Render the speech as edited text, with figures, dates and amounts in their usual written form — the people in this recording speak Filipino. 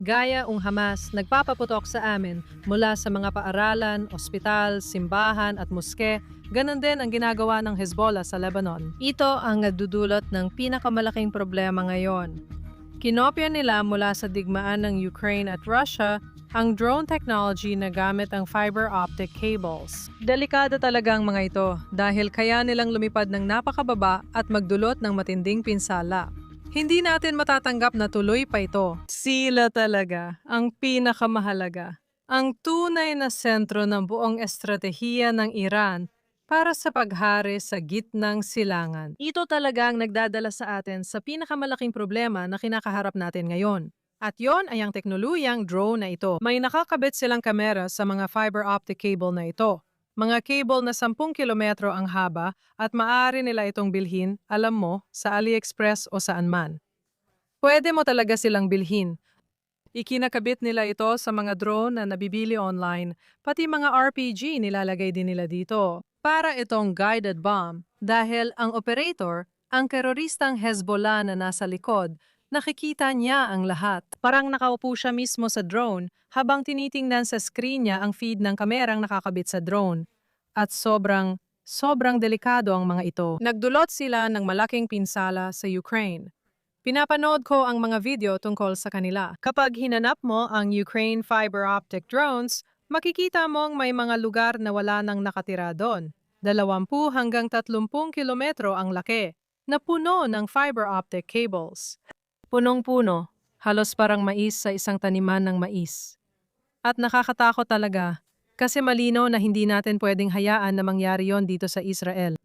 Gaya ung Hamas, nagpapaputok sa amin mula sa mga paaralan, ospital, simbahan at moske, ganon din ang ginagawa ng Hezbollah sa Lebanon. Ito ang nagdudulot ng pinakamalaking problema ngayon. Kinopya nila mula sa digmaan ng Ukraine at Russia ang drone technology na gamit ang fiber optic cables. Delikado talaga ang mga ito dahil kaya nilang lumipad ng napakababa at magdulot ng matinding pinsala. Hindi natin matatanggap na tuloy pa ito. Sila talaga ang pinakamahalaga. Ang tunay na sentro ng buong estratehiya ng Iran para sa paghari sa gitnang silangan. Ito talaga ang nagdadala sa atin sa pinakamalaking problema na kinakaharap natin ngayon. At yon ay ang teknolohiyang drone na ito. May nakakabit silang kamera sa mga fiber optic cable na ito. Mga cable na 10 kilometro ang haba at maaari nila itong bilhin, alam mo, sa AliExpress o saan man. Pwede mo talaga silang bilhin. Ikinakabit nila ito sa mga drone na nabibili online, pati mga RPG nilalagay din nila dito. Para itong guided bomb dahil ang operator, ang teroristang Hezbollah na nasa likod, nakikita niya ang lahat. Parang nakaupo siya mismo sa drone habang tinitingnan sa screen niya ang feed ng kamerang nakakabit sa drone. At sobrang delikado ang mga ito. Nagdulot sila ng malaking pinsala sa Ukraine. Pinapanood ko ang mga video tungkol sa kanila. Kapag hinanap mo ang Ukraine fiber optic drones, makikita mong may mga lugar na wala nang nakatira doon. 20 hanggang 30 kilometro ang laki, na puno ng fiber optic cables. Punong-puno, halos parang mais sa isang taniman ng mais. At nakakatakot talaga, kasi malinaw na hindi natin pwedeng hayaan na mangyari yon dito sa Israel.